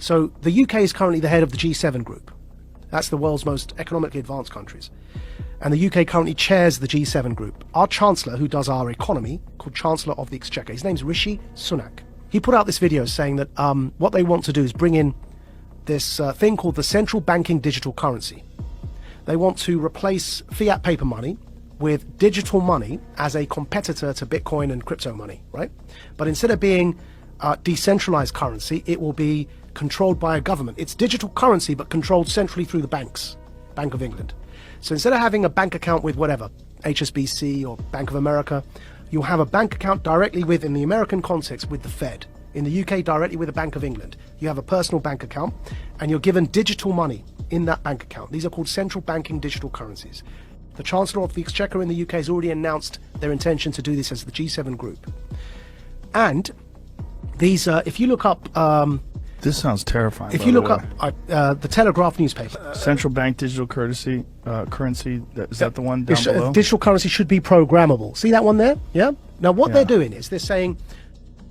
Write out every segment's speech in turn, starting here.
So the UK is currently the head of the G7 group. That's the world's most economically advanced countries. And the UK currently chairs the G7 group. Our chancellor, who does our economy, called Chancellor of the Exchequer, his name's Rishi Sunak. He put out this video saying that what they want to do is bring in this thing called the central banking digital currency. They want to replace fiat paper money with digital money as a competitor to Bitcoin and crypto money, right? But instead of being decentralized currency, it will be controlled by a government. It's digital currency, but controlled centrally through the banks, Bank of England. So instead of having a bank account with whatever, HSBC or Bank of America, you'll have a bank account directly with, in the American context, with the Fed. In the UK, directly with the Bank of England. You have a personal bank account, and you're given digital money in that bank account. These are called central banking digital currencies. The Chancellor of the Exchequer in the UK has already announced their intention to do this as the G7 group. And these, if you look up... this sounds terrifying. If you look up the Telegraph newspaper... Central bank digital currency, is that the one down below? Digital currency should be programmable. See that one there? Yeah? Now what they're doing is they're saying,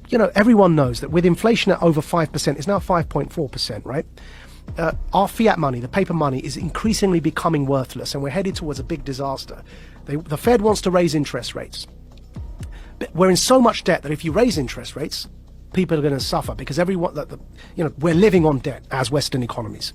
you know, everyone knows that with inflation at over 5%, it's now 5.4%, right? Our fiat money, the paper money, is increasingly becoming worthless, and we're headed towards a big disaster. The Fed wants to raise interest rates. But we're in so much debt that if you raise interest rates, people are going to suffer because everyone, you know, we're living on debt as Western economies.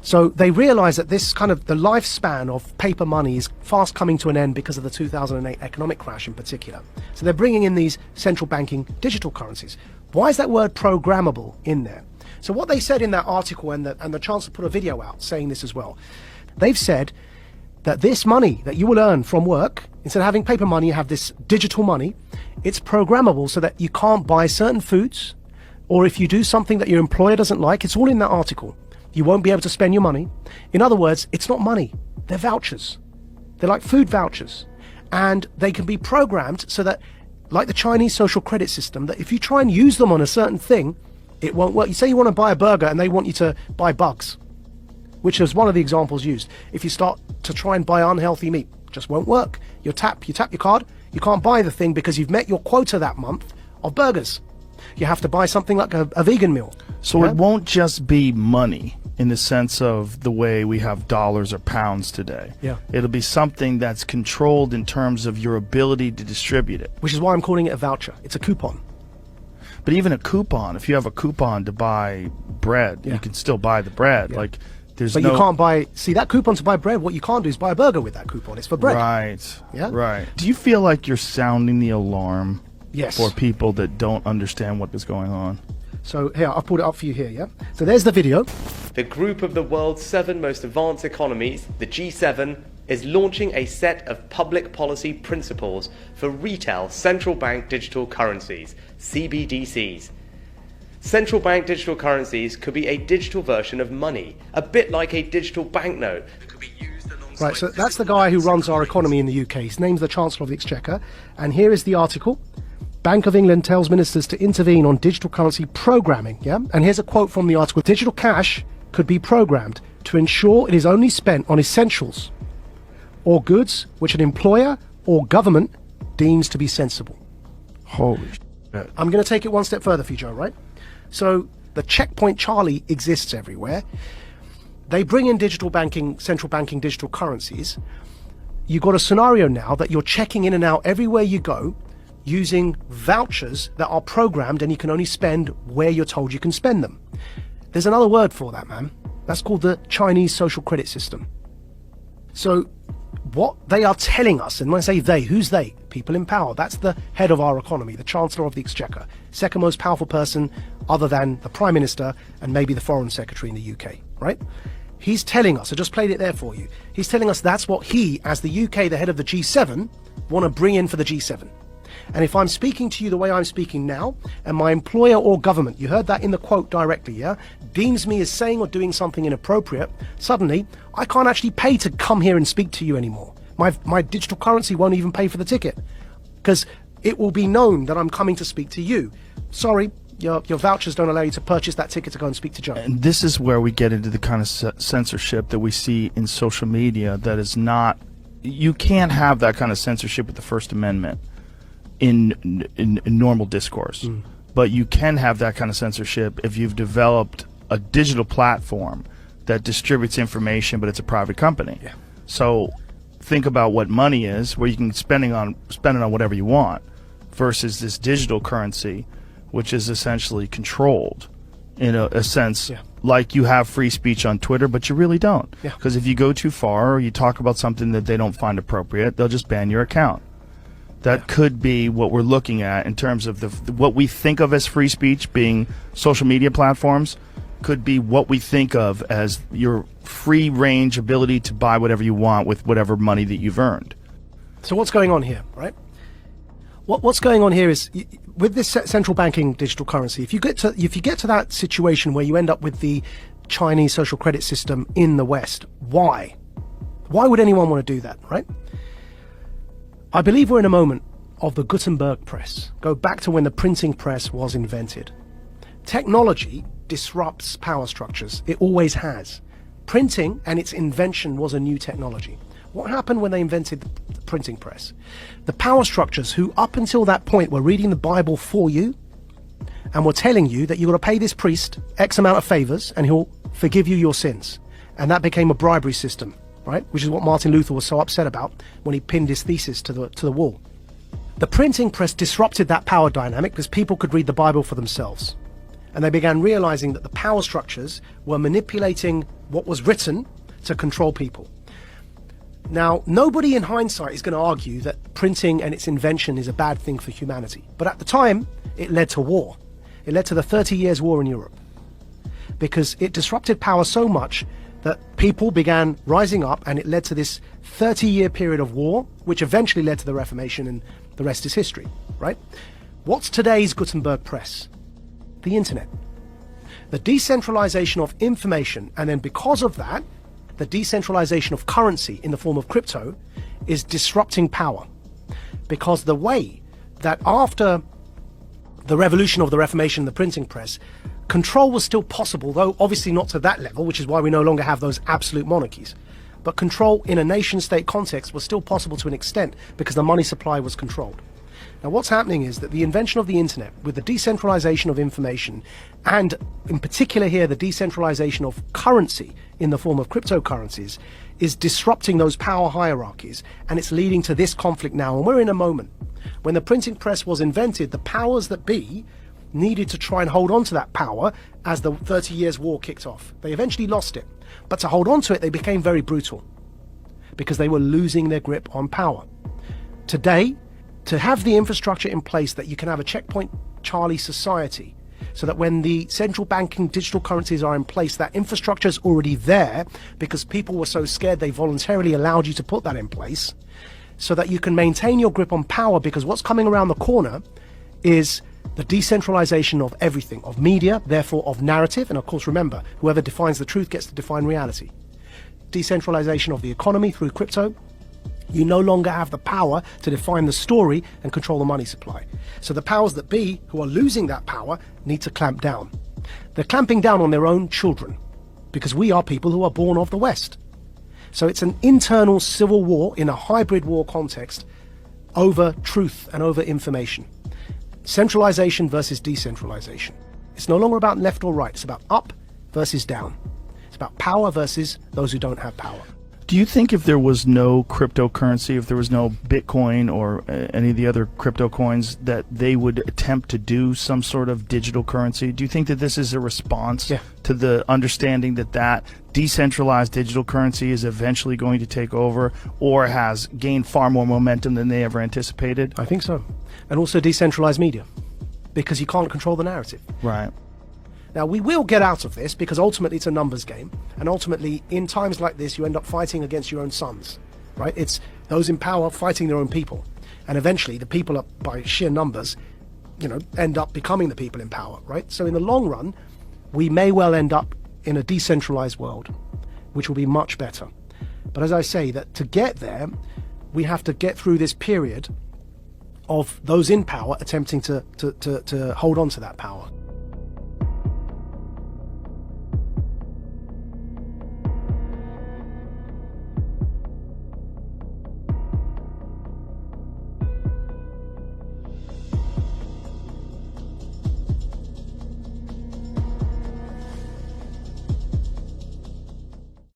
So they realize that this kind of the lifespan of paper money is fast coming to an end because of the 2008 economic crash in particular. So they're bringing in these central banking digital currencies. Why is that word programmable in there? So what they said in that article, and the Chancellor put a video out saying this as well, they've said that this money that you will earn from work, instead of having paper money, you have this digital money. It's programmable so that you can't buy certain foods, or if you do something that your employer doesn't like, it's all in that article. You won't be able to spend your money. In other words, it's not money, they're vouchers. They're like food vouchers. And they can be programmed so that, like the Chinese social credit system, that if you try and use them on a certain thing, it won't work. You say you want to buy a burger and they want you to buy bugs, which is one of the examples used. If you start to try and buy unhealthy meat, it just won't work. You tap your card, you can't buy the thing because you've met your quota that month of burgers. You have to buy something like a vegan meal. So it won't just be money in the sense of the way we have dollars or pounds today. Yeah. It'll be something that's controlled in terms of your ability to distribute it. Which is why I'm calling it a voucher. It's a coupon. But even a coupon, if you have a coupon to buy bread, you can still buy the bread. Yeah. Like, there's but no... you can't buy, see that coupon to buy bread, what you can't do is buy a burger with that coupon. It's for bread. Right. Yeah. Right. Do you feel like you're sounding the alarm Yes. for people that don't understand what is going on? So here, I've pulled it up for you here, yeah? So there's the video. The group of the world's 7 most advanced economies, the G7, is launching a set of public policy principles for retail central bank digital currencies, CBDCs. Central bank digital currencies could be a digital version of money, a bit like a digital banknote. It could be used alongside... Right, so that's the guy who runs our economy in the UK. His name's the Chancellor of the Exchequer. And here is the article. Bank of England tells ministers to intervene on digital currency programming, yeah? And here's a quote from the article. Digital cash could be programmed to ensure it is only spent on essentials or goods which an employer or government deems to be sensible. Holy shit. I'm going to take it one step further for you, Joe, right? So the checkpoint Charlie exists everywhere. They bring in digital banking, central banking digital currencies. You've got a scenario now that you're checking in and out everywhere you go using vouchers that are programmed, and you can only spend where you're told you can spend them. There's another word for that, man. That's called the Chinese social credit system. So what they are telling us, and when I say they, who's they? People in power. That's the head of our economy, the Chancellor of the Exchequer, second most powerful person other than the Prime Minister and maybe the Foreign Secretary in the UK, right? He's telling us, I just played it there for you, he's telling us that's what he, as the UK, the head of the G7, want to bring in for the G7. And if I'm speaking to you the way I'm speaking now, and my employer or government, you heard that in the quote directly, yeah, deems me as saying or doing something inappropriate, suddenly I can't actually pay to come here and speak to you anymore. My digital currency won't even pay for the ticket because it will be known that I'm coming to speak to you. Sorry, your vouchers don't allow you to purchase that ticket to go and speak to Joe. And this is where we get into the kind of censorship that we see in social media that is not... You can't have that kind of censorship with the First Amendment in normal discourse. But you can have that kind of censorship if you've developed a digital platform that distributes information, but it's a private company. Yeah. So think about what money is, where you can spend it on whatever you want, versus this digital currency, which is essentially controlled in a sense. Yeah. Like you have free speech on Twitter, but you really don't. Yeah. Because if you go too far or you talk about something that they don't find appropriate, they'll just ban your account. That could be what we're looking at in terms of what we think of as free speech being social media platforms, could be what we think of as your free range ability to buy whatever you want with whatever money that you've earned. So what's going on here, right? What's going on here is, with this central banking digital currency, if you get to that situation where you end up with the Chinese social credit system in the West, why would anyone want to do that, right? I believe we're in a moment of the Gutenberg press. Go back to when the printing press was invented. Technology disrupts power structures. It always has. Printing and its invention was a new technology. What happened when they invented the printing press? The power structures, who up until that point were reading the Bible for you and were telling you that you've got to pay this priest X amount of favors and he'll forgive you your sins. And that became a bribery system, right? Which is what Martin Luther was so upset about when he pinned his thesis to the wall. The printing press disrupted that power dynamic because people could read the Bible for themselves. And they began realizing that the power structures were manipulating what was written to control people. Now, nobody in hindsight is going to argue that printing and its invention is a bad thing for humanity. But at the time, it led to war. It led to the 30 Years' War in Europe. Because it disrupted power so much that people began rising up, and it led to this 30-year period of war, which eventually led to the Reformation, and the rest is history, right? What's today's Gutenberg press? The internet. The decentralization of information, and then because of that, the decentralization of currency in the form of crypto is disrupting power. Because the way that after the revolution of the Reformation and the printing press, control was still possible, though obviously not to that level, which is why we no longer have those absolute monarchies. But control in a nation-state context was still possible to an extent because the money supply was controlled. Now what's happening is that the invention of the internet, with the decentralization of information, and in particular here the decentralization of currency in the form of cryptocurrencies, is disrupting those power hierarchies, and it's leading to this conflict now. And we're in a moment when the printing press was invented, the powers that be needed to try and hold on to that power as the 30 Years' War kicked off. They eventually lost it, but to hold on to it they became very brutal because they were losing their grip on power. Today, to have the infrastructure in place that you can have a checkpoint Charlie society, so that when the central banking digital currencies are in place, that infrastructure is already there because people were so scared they voluntarily allowed you to put that in place, so that you can maintain your grip on power. Because what's coming around the corner is the decentralization of everything, of media, therefore of narrative, and of course remember, whoever defines the truth gets to define reality. Decentralization of the economy through crypto. You no longer have the power to define the story and control the money supply. So the powers that be, who are losing that power, need to clamp down. They're clamping down on their own children, because we are people who are born of the West. So it's an internal civil war in a hybrid war context over truth and over information. Centralization versus decentralization. It's no longer about left or right. It's about up versus down. It's about power versus those who don't have power. Do you think if there was no cryptocurrency, if there was no Bitcoin or any of the other crypto coins, that they would attempt to do some sort of digital currency? Do you think that this is a response to the understanding that that decentralized digital currency is eventually going to take over, or has gained far more momentum than they ever anticipated? I think so. And also decentralized media, because you can't control the narrative. Right. Now, we will get out of this because ultimately it's a numbers game. And ultimately, in times like this, you end up fighting against your own sons, right? It's those in power fighting their own people. And eventually, the people, by sheer numbers, end up becoming the people in power, right? So in the long run, we may well end up in a decentralized world, which will be much better. But as I say, that to get there, we have to get through this period of those in power attempting to hold on to that power.